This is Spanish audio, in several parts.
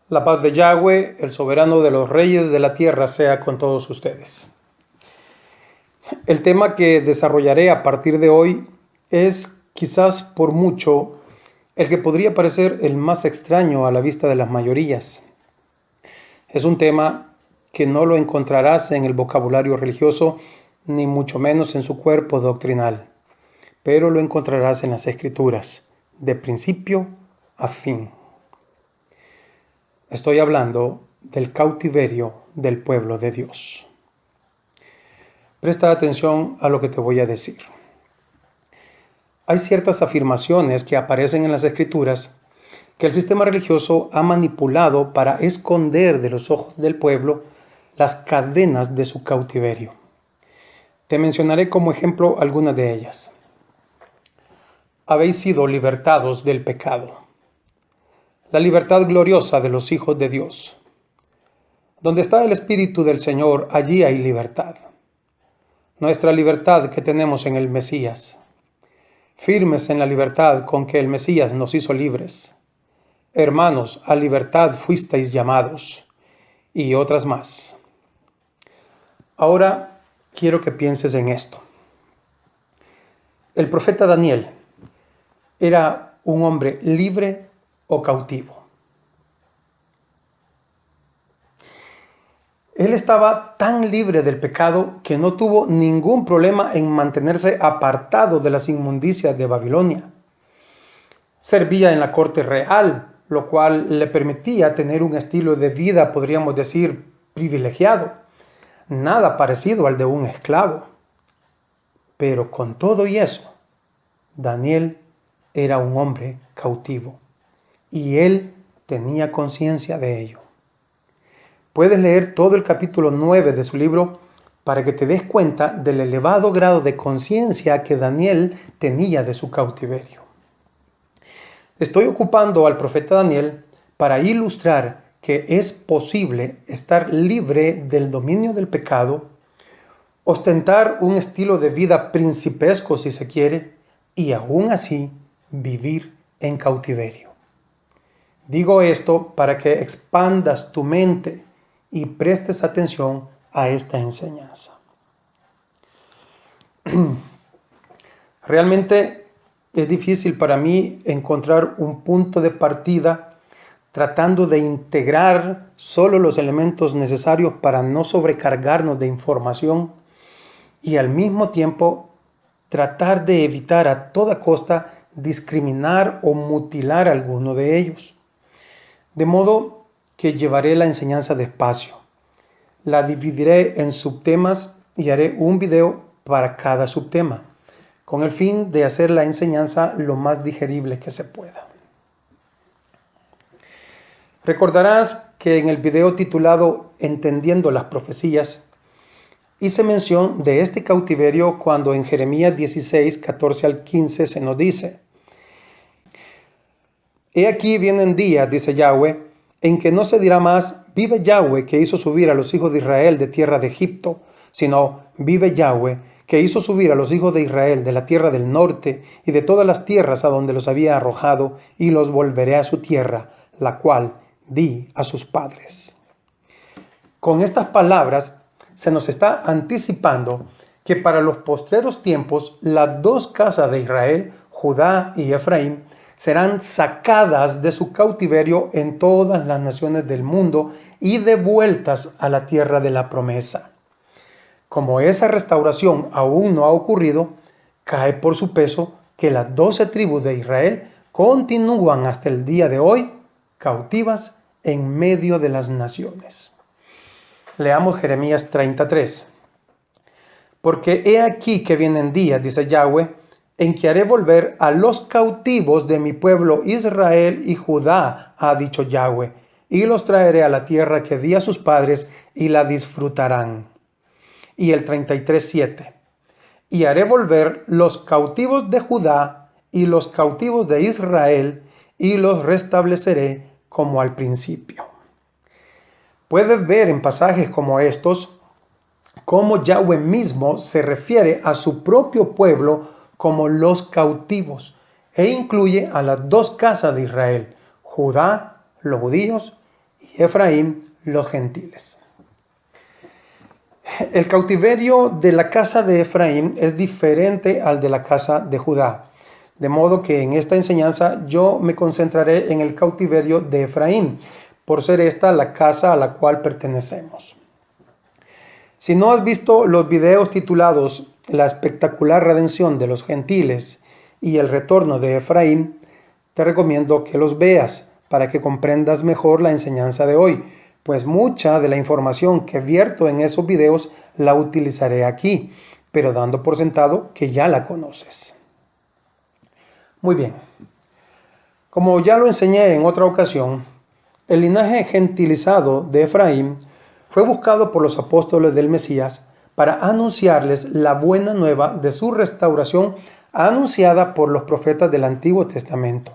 La paz de Yahweh, el soberano de los reyes de la tierra, sea con todos ustedes. El tema que desarrollaré a partir de hoy es quizás por mucho el que podría parecer el más extraño a la vista de las mayorías. Es un tema que no lo encontrarás en el vocabulario religioso, ni mucho menos en su cuerpo doctrinal, pero lo encontrarás en las Escrituras, de principio a fin. Estoy hablando del cautiverio del pueblo de Dios. Presta atención a lo que te voy a decir. Hay ciertas afirmaciones que aparecen en las Escrituras que el sistema religioso ha manipulado para esconder de los ojos del pueblo las cadenas de su cautiverio. Te mencionaré como ejemplo algunas de ellas. Habéis sido libertados del pecado. La libertad gloriosa de los hijos de Dios. Donde está el Espíritu del Señor, allí hay libertad. Nuestra libertad que tenemos en el Mesías. Firmes en la libertad con que el Mesías nos hizo libres. Hermanos, a libertad fuisteis llamados. Y otras más. Ahora quiero que pienses en esto. El profeta Daniel era un hombre libre o cautivo. Él estaba tan libre del pecado que no tuvo ningún problema en mantenerse apartado de las inmundicias de Babilonia. Servía en la corte real, lo cual le permitía tener un estilo de vida, podríamos decir, privilegiado, nada parecido al de un esclavo. Pero con todo y eso, Daniel era un hombre cautivo y él tenía conciencia de ello. Puedes leer todo el capítulo 9 de su libro para que te des cuenta del elevado grado de conciencia que Daniel tenía de su cautiverio. Estoy ocupando al profeta Daniel para ilustrar que es posible estar libre del dominio del pecado, ostentar un estilo de vida principesco si se quiere, y aún así vivir en cautiverio. Digo esto para que expandas tu mente y prestes atención a esta enseñanza. Realmente es difícil para mí encontrar un punto de partida tratando de integrar solo los elementos necesarios para no sobrecargarnos de información y al mismo tiempo tratar de evitar a toda costa discriminar o mutilar alguno de ellos. De modo que llevaré la enseñanza despacio. La dividiré en subtemas y haré un video para cada subtema, con el fin de hacer la enseñanza lo más digerible que se pueda. Recordarás que en el video titulado Entendiendo las profecías, hice mención de este cautiverio cuando en Jeremías 16, 14 al 15 se nos dice: He aquí vienen días, dice Yahweh, en que no se dirá más, vive Yahweh que hizo subir a los hijos de Israel de tierra de Egipto, sino vive Yahweh que hizo subir a los hijos de Israel de la tierra del norte y de todas las tierras a donde los había arrojado, y los volveré a su tierra, la cual di a sus padres. Con estas palabras se nos está anticipando que para los postreros tiempos las dos casas de Israel, Judá y Efraín, serán sacadas de su cautiverio en todas las naciones del mundo y devueltas a la tierra de la promesa. Como esa restauración aún no ha ocurrido, cae por su peso que las 12 tribus de Israel continúan hasta el día de hoy cautivas en medio de las naciones. Leamos Jeremías 33. Porque he aquí que vienen días, dice Yahweh, en que haré volver a los cautivos de mi pueblo Israel y Judá, ha dicho Yahweh, y los traeré a la tierra que di a sus padres y la disfrutarán. Y el 33:7. Y haré volver los cautivos de Judá y los cautivos de Israel y los restableceré como al principio. Puedes ver en pasajes como estos cómo Yahweh mismo se refiere a su propio pueblo como los cautivos e incluye a las dos casas de Israel, Judá, los judíos, y Efraín los gentiles. El cautiverio de la casa de Efraín es diferente al de la casa de Judá, de modo que en esta enseñanza yo me concentraré en el cautiverio de Efraín, por ser esta la casa a la cual pertenecemos. Si no has visto los videos titulados La espectacular redención de los gentiles y el retorno de Efraín, te recomiendo que los veas para que comprendas mejor la enseñanza de hoy, pues mucha de la información que vierto en esos videos la utilizaré aquí, pero dando por sentado que ya la conoces. Muy bien, como ya lo enseñé en otra ocasión, el linaje gentilizado de Efraín fue buscado por los apóstoles del Mesías para anunciarles la buena nueva de su restauración anunciada por los profetas del Antiguo Testamento.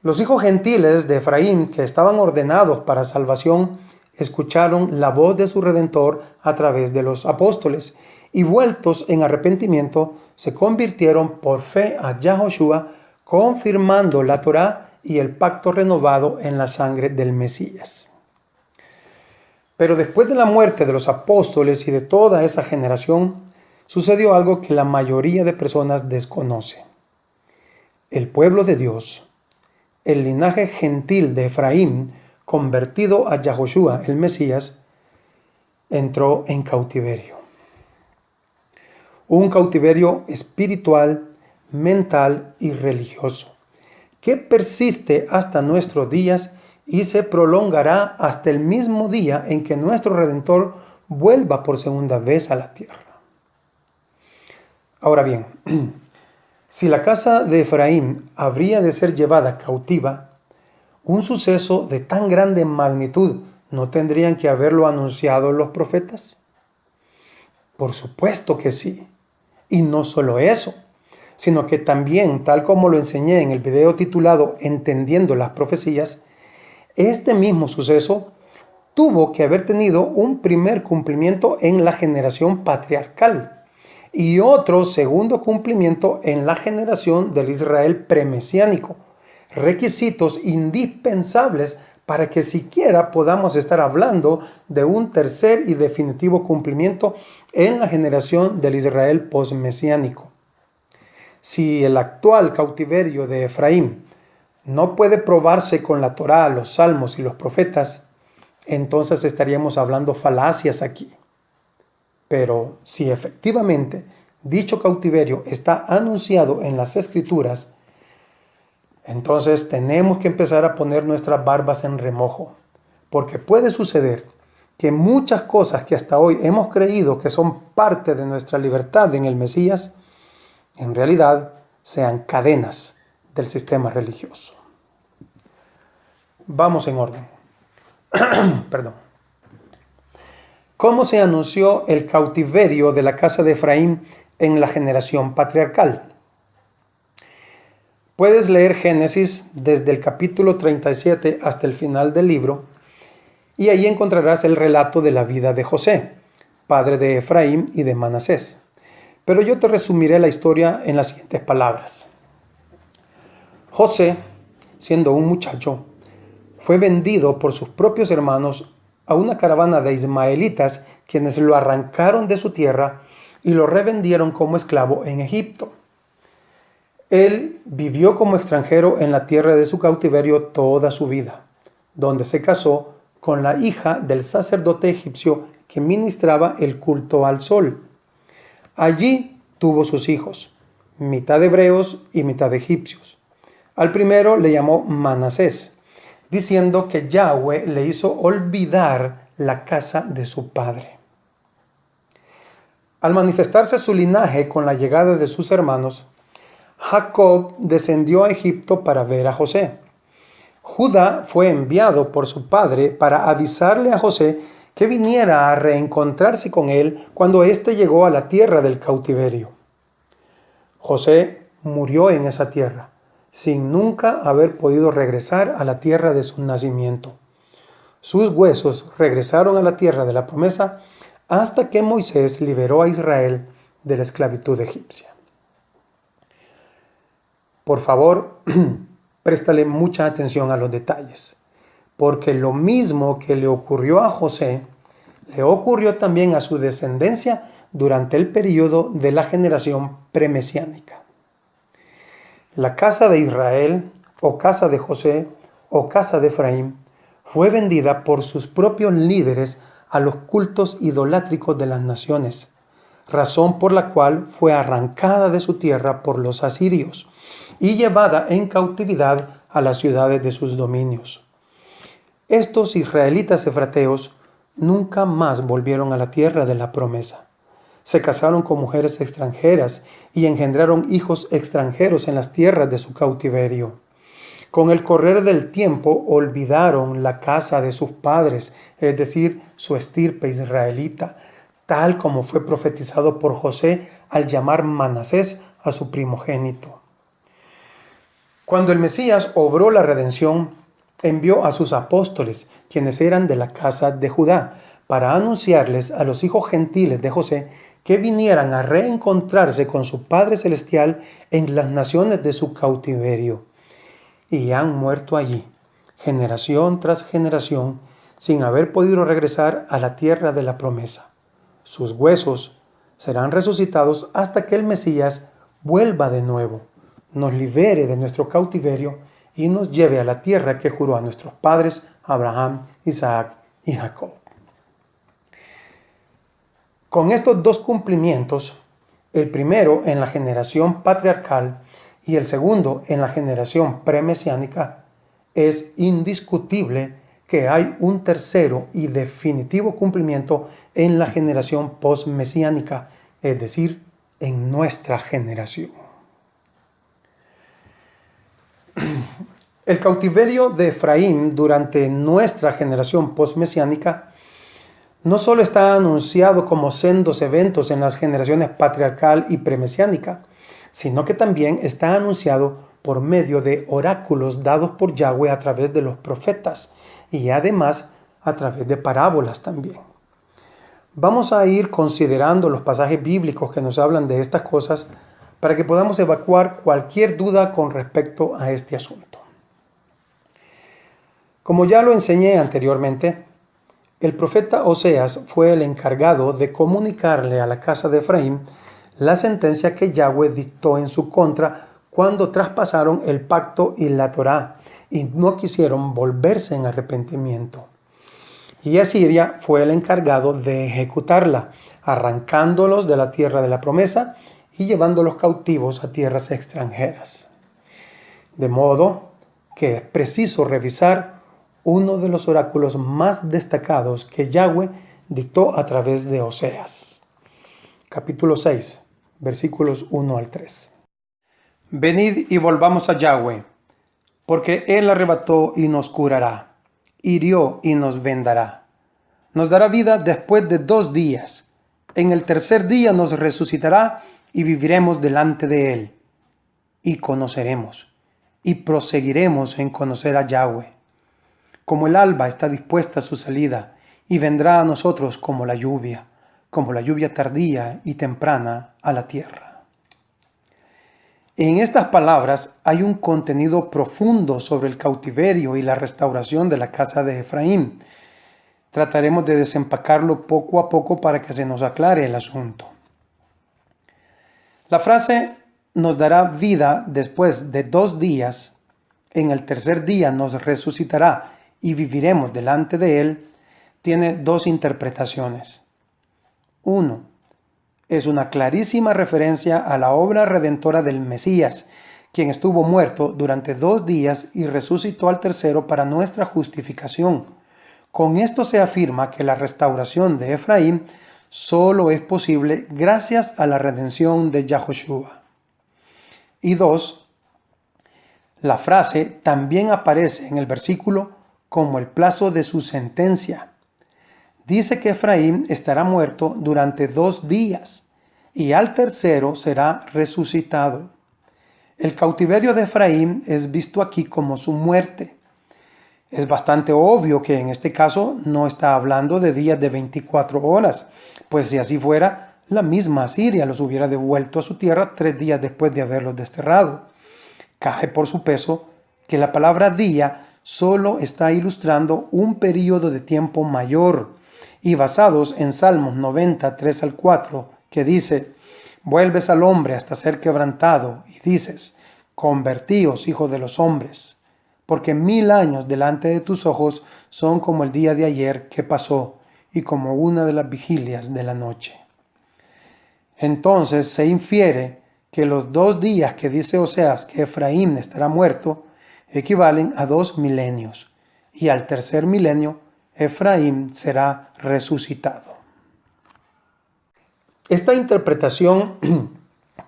Los hijos gentiles de Efraín, que estaban ordenados para salvación, escucharon la voz de su Redentor a través de los apóstoles y vueltos en arrepentimiento, se convirtieron por fe a Yahoshua, confirmando la Torá y el pacto renovado en la sangre del Mesías. Pero después de la muerte de los apóstoles y de toda esa generación, sucedió algo que la mayoría de personas desconoce. El pueblo de Dios, el linaje gentil de Efraín, convertido a Yahoshua, el Mesías, entró en cautiverio. Un cautiverio espiritual, mental y religioso, que persiste hasta nuestros días y se prolongará hasta el mismo día en que nuestro Redentor vuelva por segunda vez a la tierra. Ahora bien, si la casa de Efraín habría de ser llevada cautiva, un suceso de tan grande magnitud, ¿no tendrían que haberlo anunciado los profetas? Por supuesto que sí. Y no solo eso, sino que también, tal como lo enseñé en el video titulado Entendiendo las Profecías, este mismo suceso tuvo que haber tenido un primer cumplimiento en la generación patriarcal y otro segundo cumplimiento en la generación del Israel premesiánico, requisitos indispensables para que siquiera podamos estar hablando de un tercer y definitivo cumplimiento en la generación del Israel posmesiánico. Si el actual cautiverio de Efraín no puede probarse con la Torá, los salmos y los profetas, entonces estaríamos hablando falacias aquí. Pero si efectivamente dicho cautiverio está anunciado en las Escrituras, entonces tenemos que empezar a poner nuestras barbas en remojo, porque puede suceder que muchas cosas que hasta hoy hemos creído que son parte de nuestra libertad en el Mesías, en realidad sean cadenas del sistema religioso. Vamos en orden. Perdón. ¿Cómo se anunció el cautiverio de la casa de Efraín en la generación patriarcal? Puedes leer Génesis desde el capítulo 37 hasta el final del libro y ahí encontrarás el relato de la vida de José, padre de Efraín y de Manasés. Pero yo te resumiré la historia en las siguientes palabras. José, siendo un muchacho, fue vendido por sus propios hermanos a una caravana de ismaelitas quienes lo arrancaron de su tierra y lo revendieron como esclavo en Egipto. Él vivió como extranjero en la tierra de su cautiverio toda su vida, donde se casó con la hija del sacerdote egipcio que ministraba el culto al sol. Allí tuvo sus hijos, mitad hebreos y mitad egipcios. Al primero le llamó Manasés, diciendo que Yahweh le hizo olvidar la casa de su padre. Al manifestarse su linaje con la llegada de sus hermanos, Jacob descendió a Egipto para ver a José. Judá fue enviado por su padre para avisarle a José que viniera a reencontrarse con él cuando éste llegó a la tierra del cautiverio. José murió en esa tierra, sin nunca haber podido regresar a la tierra de su nacimiento. Sus huesos regresaron a la tierra de la promesa hasta que Moisés liberó a Israel de la esclavitud egipcia. Por favor, préstale mucha atención a los detalles, porque lo mismo que le ocurrió a José, le ocurrió también a su descendencia durante el período de la generación premesiánica. La casa de Israel, o casa de José, o casa de Efraín, fue vendida por sus propios líderes a los cultos idolátricos de las naciones, razón por la cual fue arrancada de su tierra por los asirios y llevada en cautividad a las ciudades de sus dominios. Estos israelitas efrateos nunca más volvieron a la tierra de la promesa. Se casaron con mujeres extranjeras y engendraron hijos extranjeros en las tierras de su cautiverio. Con el correr del tiempo olvidaron la casa de sus padres, es decir, su estirpe israelita, tal como fue profetizado por José al llamar Manasés a su primogénito. Cuando el Mesías obró la redención, envió a sus apóstoles, quienes eran de la casa de Judá, para anunciarles a los hijos gentiles de José que vinieran a reencontrarse con su Padre Celestial en las naciones de su cautiverio. Y han muerto allí, generación tras generación, sin haber podido regresar a la tierra de la promesa. Sus huesos serán resucitados hasta que el Mesías vuelva de nuevo, nos libere de nuestro cautiverio y nos lleve a la tierra que juró a nuestros padres Abraham, Isaac y Jacob. Con estos dos cumplimientos, el primero en la generación patriarcal y el segundo en la generación premesiánica, es indiscutible que hay un tercero y definitivo cumplimiento en la generación posmesiánica, es decir, en nuestra generación. El cautiverio de Efraín durante nuestra generación posmesiánica no solo está anunciado como sendos eventos en las generaciones patriarcal y premesiánica, sino que también está anunciado por medio de oráculos dados por Yahweh a través de los profetas y además a través de parábolas también. Vamos a ir considerando los pasajes bíblicos que nos hablan de estas cosas para que podamos evacuar cualquier duda con respecto a este asunto. Como ya lo enseñé anteriormente, el profeta Oseas fue el encargado de comunicarle a la casa de Efraín la sentencia que Yahweh dictó en su contra cuando traspasaron el pacto y la Torá y no quisieron volverse en arrepentimiento. Y Asiria fue el encargado de ejecutarla, arrancándolos de la tierra de la promesa y llevándolos cautivos a tierras extranjeras. De modo que es preciso revisar uno de los oráculos más destacados que Yahweh dictó a través de Oseas. Capítulo 6, versículos 1 al 3. Venid y volvamos a Yahweh, porque Él arrebató y nos curará, hirió y nos vendará. Nos dará vida después de 2 días. En el tercer día nos resucitará y viviremos delante de Él. Y conoceremos, y proseguiremos en conocer a Yahweh. Como el alba está dispuesta a su salida, y vendrá a nosotros como la lluvia tardía y temprana a la tierra. En estas palabras hay un contenido profundo sobre el cautiverio y la restauración de la casa de Efraín. Trataremos de desempacarlo poco a poco para que se nos aclare el asunto. La frase nos dará vida después de 2 días, en el tercer día nos resucitará y viviremos delante de Él, tiene 2 interpretaciones. 1. Es una clarísima referencia a la obra redentora del Mesías, quien estuvo muerto durante 2 días y resucitó al tercero para nuestra justificación. Con esto se afirma que la restauración de Efraín solo es posible gracias a la redención de Yahoshua. Y 2. La frase también aparece en el versículo como el plazo de su sentencia. Dice que Efraín estará muerto durante 2 días y al tercero será resucitado. El cautiverio de Efraín es visto aquí como su muerte. Es bastante obvio que en este caso no está hablando de días de 24 horas, pues si así fuera, la misma Asiria los hubiera devuelto a su tierra 3 días después de haberlos desterrado. Cae por su peso que la palabra día solo está ilustrando un periodo de tiempo mayor y basados en Salmos 90, 3 al 4, que dice: vuelves al hombre hasta ser quebrantado y dices: convertíos, hijos de los hombres, porque 1000 años delante de tus ojos son como el día de ayer que pasó y como una de las vigilias de la noche. Entonces se infiere que los 2 días que dice Oseas que Efraín estará muerto equivalen a 2 milenios, y al tercer milenio Efraín será resucitado. Esta interpretación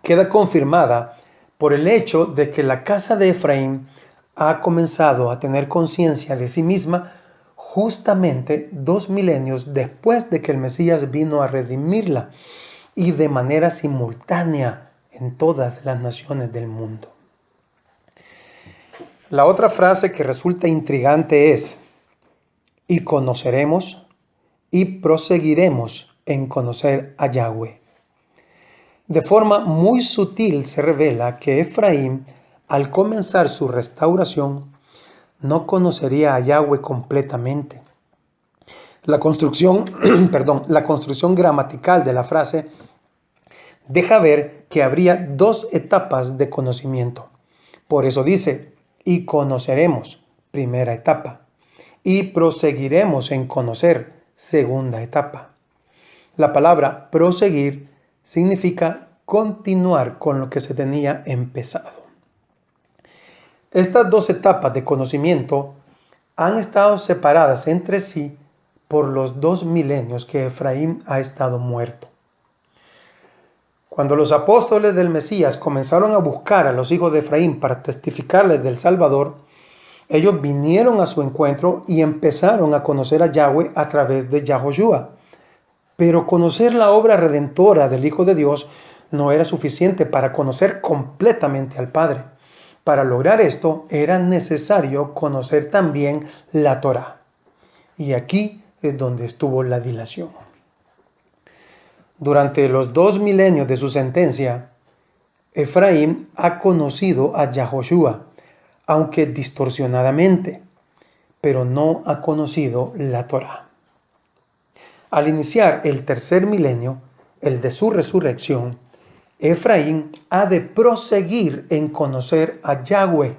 queda confirmada por el hecho de que la casa de Efraín ha comenzado a tener conciencia de sí misma justamente 2 milenios después de que el Mesías vino a redimirla, y de manera simultánea en todas las naciones del mundo. La otra frase que resulta intrigante es: y conoceremos y proseguiremos en conocer a Yahweh. De forma muy sutil se revela que Efraín, al comenzar su restauración, no conocería a Yahweh completamente. La construcción gramatical de la frase deja ver que habría 2 etapas de conocimiento. Por eso dice: y conoceremos, primera etapa, y proseguiremos en conocer, segunda etapa. La palabra proseguir significa continuar con lo que se tenía empezado. Estas 2 etapas de conocimiento han estado separadas entre sí por los 2 milenios que Efraín ha estado muerto. Cuando los apóstoles del Mesías comenzaron a buscar a los hijos de Efraín para testificarles del Salvador, ellos vinieron a su encuentro y empezaron a conocer a Yahweh a través de Yahoshua. Pero conocer la obra redentora del Hijo de Dios no era suficiente para conocer completamente al Padre. Para lograr esto era necesario conocer también la Torá. Y aquí es donde estuvo la dilación. Durante los 2 milenios de su sentencia, Efraín ha conocido a Yahoshua, aunque distorsionadamente, pero no ha conocido la Torá. Al iniciar el tercer milenio, el de su resurrección, Efraín ha de proseguir en conocer a Yahweh,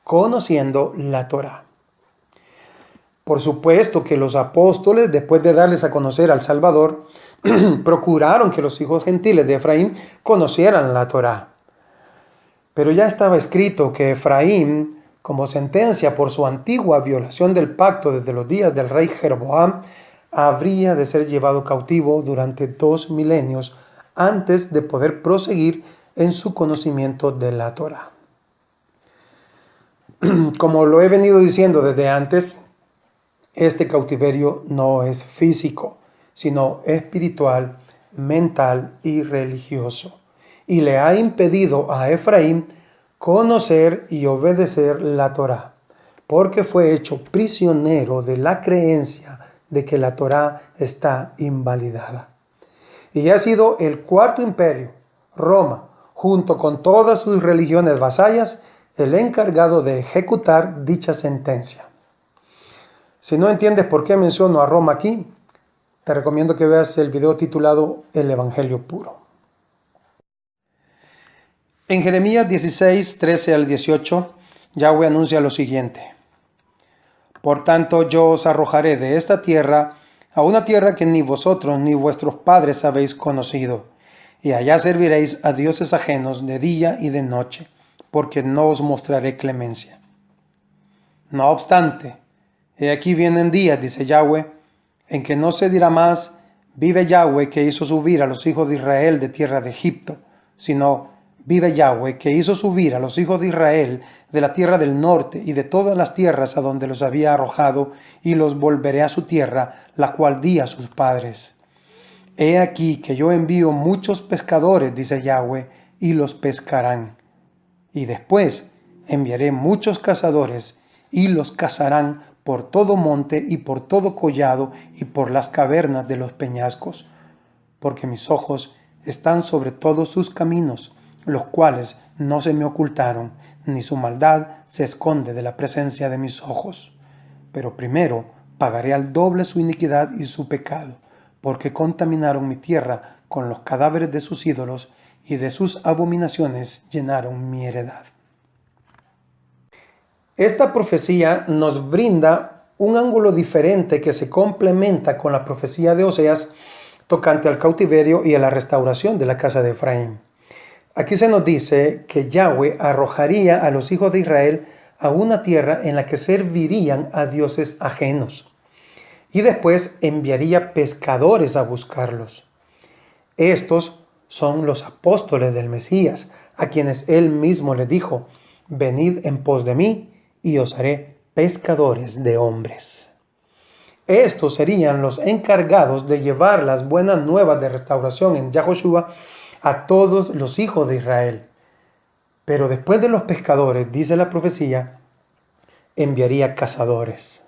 conociendo la Torá. Por supuesto que los apóstoles, después de darles a conocer al Salvador, procuraron que los hijos gentiles de Efraín conocieran la Torá. Pero ya estaba escrito que Efraín, como sentencia por su antigua violación del pacto desde los días del rey Jeroboam, habría de ser llevado cautivo durante 2 milenios antes de poder proseguir en su conocimiento de la Torá. Como lo he venido diciendo desde antes, este cautiverio no es físico, sino espiritual, mental y religioso, y le ha impedido a Efraín conocer y obedecer la Torá, porque fue hecho prisionero de la creencia de que la Torá está invalidada. Y ha sido el cuarto imperio, Roma, junto con todas sus religiones vasallas, el encargado de ejecutar dicha sentencia. Si no entiendes por qué menciono a Roma aquí, te recomiendo que veas el video titulado El Evangelio Puro. En Jeremías 16, 13 al 18, Yahweh anuncia lo siguiente: por tanto yo os arrojaré de esta tierra a una tierra que ni vosotros ni vuestros padres habéis conocido, y allá serviréis a dioses ajenos de día y de noche, porque no os mostraré clemencia. No obstante, he aquí vienen días, dice Yahweh, en que no se dirá más: vive Yahweh que hizo subir a los hijos de Israel de tierra de Egipto, sino: vive Yahweh que hizo subir a los hijos de Israel de la tierra del norte y de todas las tierras a donde los había arrojado, y los volveré a su tierra, la cual di a sus padres. He aquí que yo envío muchos pescadores, dice Yahweh, y los pescarán. Y después enviaré muchos cazadores, y los cazarán por todo monte y por todo collado y por las cavernas de los peñascos, porque mis ojos están sobre todos sus caminos, los cuales no se me ocultaron, ni su maldad se esconde de la presencia de mis ojos. Pero primero pagaré al doble su iniquidad y su pecado, porque contaminaron mi tierra con los cadáveres de sus ídolos, y de sus abominaciones llenaron mi heredad. Esta profecía nos brinda un ángulo diferente que se complementa con la profecía de Oseas tocante al cautiverio y a la restauración de la casa de Efraín. Aquí se nos dice que Yahweh arrojaría a los hijos de Israel a una tierra en la que servirían a dioses ajenos, y después enviaría pescadores a buscarlos. Estos son los apóstoles del Mesías, a quienes él mismo les dijo: venid en pos de mí, y os haré pescadores de hombres. Estos serían los encargados de llevar las buenas nuevas de restauración en Yahoshua a todos los hijos de Israel. Pero después de los pescadores, dice la profecía, enviaría cazadores.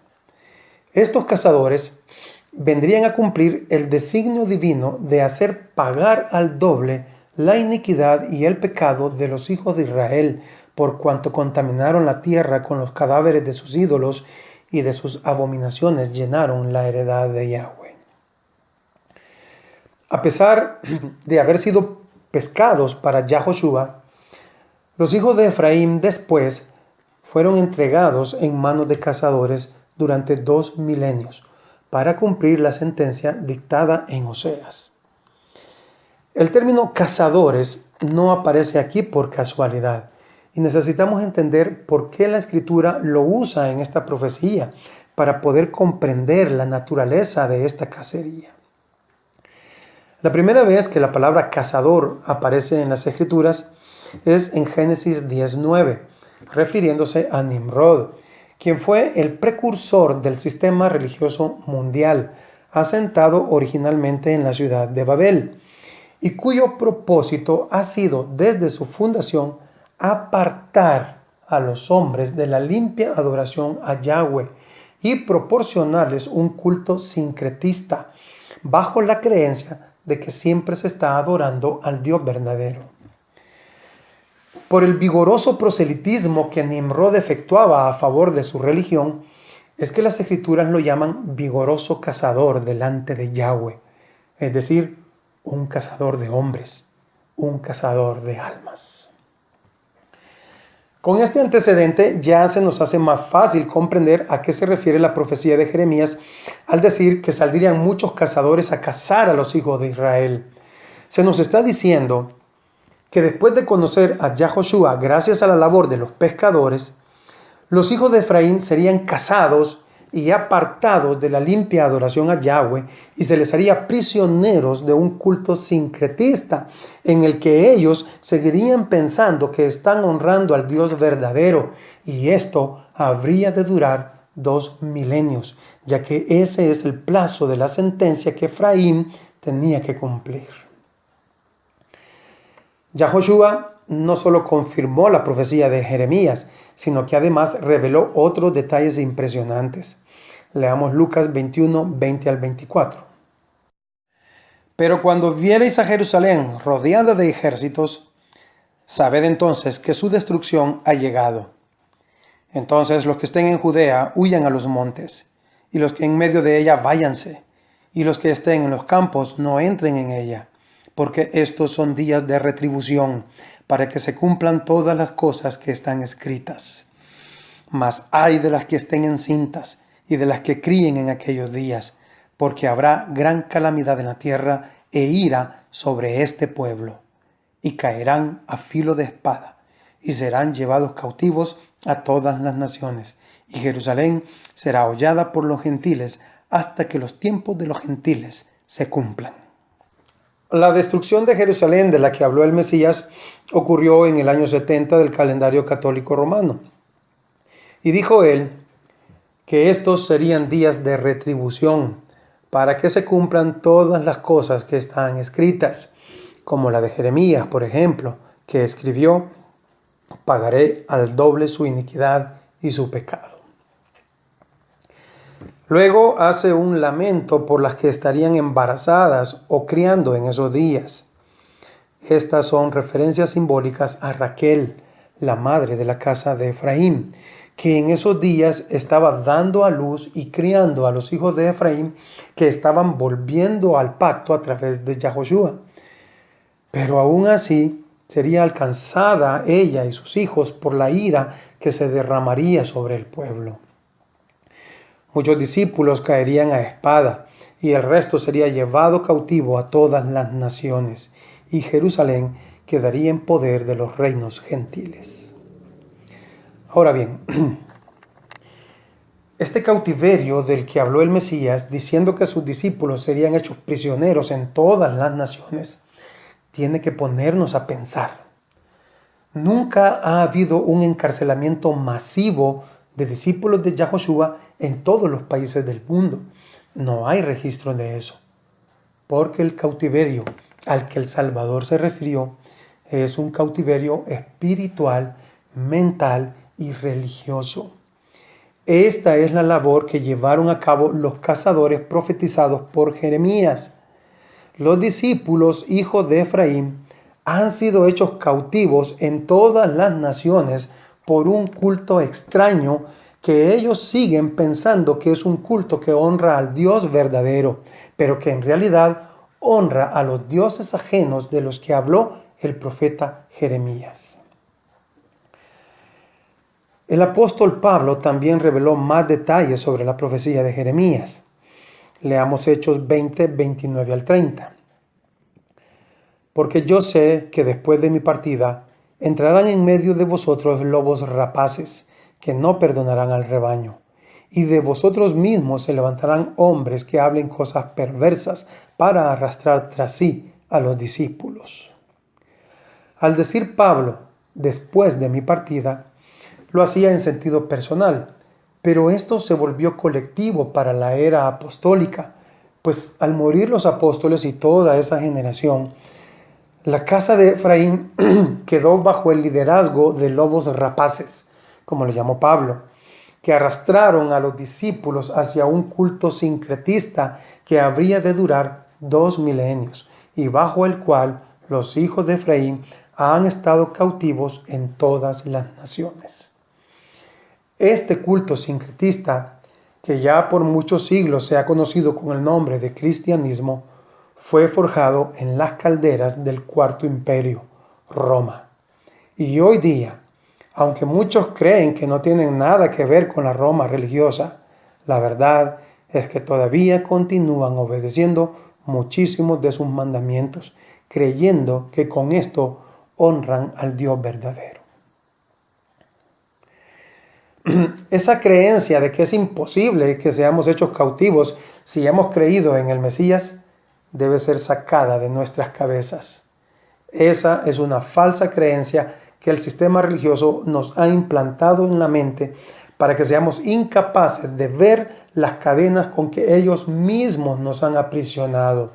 Estos cazadores vendrían a cumplir el designio divino de hacer pagar al doble la iniquidad y el pecado de los hijos de Israel, por cuanto contaminaron la tierra con los cadáveres de sus ídolos, y de sus abominaciones llenaron la heredad de Yahweh. A pesar de haber sido pescados para Yahoshua, los hijos de Efraín después fueron entregados en manos de cazadores durante 2 milenios para cumplir la sentencia dictada en Oseas. El término cazadores no aparece aquí por casualidad, y necesitamos entender por qué la Escritura lo usa en esta profecía para poder comprender la naturaleza de esta cacería. La primera vez que la palabra cazador aparece en las Escrituras es en Génesis 10:9, refiriéndose a Nimrod, quien fue el precursor del sistema religioso mundial, asentado originalmente en la ciudad de Babel, y cuyo propósito ha sido desde su fundación apartar a los hombres de la limpia adoración a Yahweh y proporcionarles un culto sincretista, bajo la creencia de que siempre se está adorando al Dios verdadero. Por el vigoroso proselitismo que Nimrod efectuaba a favor de su religión, es que las Escrituras lo llaman vigoroso cazador delante de Yahweh, es decir, un cazador de hombres, un cazador de almas. Con este antecedente ya se nos hace más fácil comprender a qué se refiere la profecía de Jeremías al decir que saldrían muchos cazadores a cazar a los hijos de Israel. Se nos está diciendo que después de conocer a Yahoshua gracias a la labor de los pescadores, los hijos de Efraín serían cazados y apartados de la limpia adoración a Yahweh, y se les haría prisioneros de un culto sincretista en el que ellos seguirían pensando que están honrando al Dios verdadero, y esto habría de durar 2 milenios, ya que ese es el plazo de la sentencia que Efraín tenía que cumplir. Yahoshua no solo confirmó la profecía de Jeremías, sino que además reveló otros detalles impresionantes. Leamos Lucas 21, 20 al 24. Pero cuando viereis a Jerusalén rodeada de ejércitos, sabed entonces que su destrucción ha llegado. Entonces los que estén en Judea huyan a los montes, y los que en medio de ella váyanse, y los que estén en los campos no entren en ella, porque estos son días de retribución, para que se cumplan todas las cosas que están escritas. Mas ay de las que estén encintas y de las que críen en aquellos días, porque habrá gran calamidad en la tierra e ira sobre este pueblo, y caerán a filo de espada, y serán llevados cautivos a todas las naciones, y Jerusalén será hollada por los gentiles hasta que los tiempos de los gentiles se cumplan. La destrucción de Jerusalén de la que habló el Mesías ocurrió en el año 70 del calendario católico romano. Y dijo él que estos serían días de retribución para que se cumplan todas las cosas que están escritas, como la de Jeremías, por ejemplo, que escribió: pagaré al doble su iniquidad y su pecado. Luego hace un lamento por las que estarían embarazadas o criando en esos días. Estas son referencias simbólicas a Raquel, la madre de la casa de Efraín, que en esos días estaba dando a luz y criando a los hijos de Efraín, que estaban volviendo al pacto a través de Yahoshua. Pero aún así sería alcanzada ella y sus hijos por la ira que se derramaría sobre el pueblo. Muchos discípulos caerían a espada, y el resto sería llevado cautivo a todas las naciones, y Jerusalén quedaría en poder de los reinos gentiles. Ahora bien, este cautiverio del que habló el Mesías, diciendo que sus discípulos serían hechos prisioneros en todas las naciones, tiene que ponernos a pensar. Nunca ha habido un encarcelamiento masivo de discípulos de Yahoshua en todos los países del mundo. No hay registro de eso, porque el cautiverio al que el Salvador se refirió es un cautiverio espiritual, mental y religioso. Esta es la labor que llevaron a cabo los cazadores profetizados por Jeremías. Los discípulos, hijos de Efraín, han sido hechos cautivos en todas las naciones por un culto extraño que ellos siguen pensando que es un culto que honra al Dios verdadero, pero que en realidad honra a los dioses ajenos de los que habló el profeta Jeremías. El apóstol Pablo también reveló más detalles sobre la profecía de Jeremías. Leamos Hechos 20, 29 al 30. Porque yo sé que después de mi partida entrarán en medio de vosotros lobos rapaces, que no perdonarán al rebaño. Y de vosotros mismos se levantarán hombres que hablen cosas perversas para arrastrar tras sí a los discípulos. Al decir Pablo, después de mi partida, lo hacía en sentido personal, pero esto se volvió colectivo para la era apostólica, pues al morir los apóstoles y toda esa generación, la casa de Efraín quedó bajo el liderazgo de lobos rapaces, como le llamó Pablo, que arrastraron a los discípulos hacia un culto sincretista que habría de durar 2 milenios y bajo el cual los hijos de Efraín han estado cautivos en todas las naciones. Este culto sincretista, que ya por muchos siglos se ha conocido con el nombre de cristianismo, fue forjado en las calderas del Cuarto Imperio, Roma. Y hoy día, aunque muchos creen que no tienen nada que ver con la Roma religiosa, la verdad es que todavía continúan obedeciendo muchísimos de sus mandamientos, creyendo que con esto honran al Dios verdadero. Esa creencia de que es imposible que seamos hechos cautivos si hemos creído en el Mesías debe ser sacada de nuestras cabezas. Esa es una falsa creencia que el sistema religioso nos ha implantado en la mente para que seamos incapaces de ver las cadenas con que ellos mismos nos han aprisionado.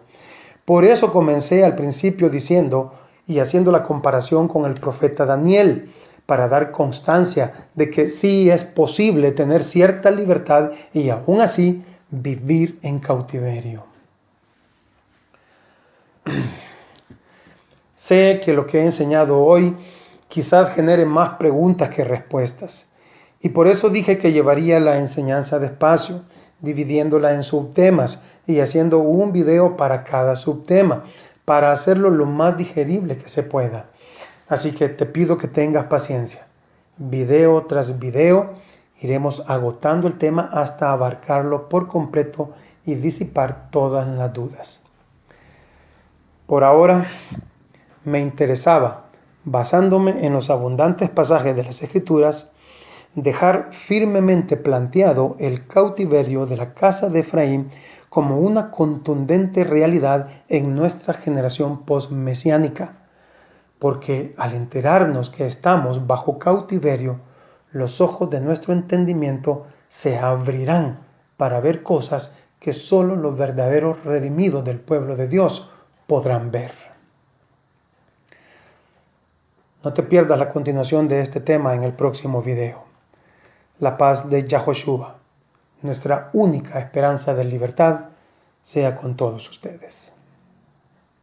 Por eso comencé al principio diciendo y haciendo la comparación con el profeta Daniel, para dar constancia de que sí es posible tener cierta libertad y aún así vivir en cautiverio. Sé que lo que he enseñado hoy quizás genere más preguntas que respuestas, y por eso dije que llevaría la enseñanza despacio, dividiéndola en subtemas y haciendo un video para cada subtema, para hacerlo lo más digerible que se pueda. Así que te pido que tengas paciencia. Video tras video iremos agotando el tema hasta abarcarlo por completo y disipar todas las dudas. Por ahora, me interesaba, basándome en los abundantes pasajes de las Escrituras, dejar firmemente planteado el cautiverio de la casa de Efraín como una contundente realidad en nuestra generación posmesiánica, porque al enterarnos que estamos bajo cautiverio, los ojos de nuestro entendimiento se abrirán para ver cosas que solo los verdaderos redimidos del pueblo de Dios podrán ver. No te pierdas la continuación de este tema en el próximo video. La paz de Yahoshua, nuestra única esperanza de libertad, sea con todos ustedes.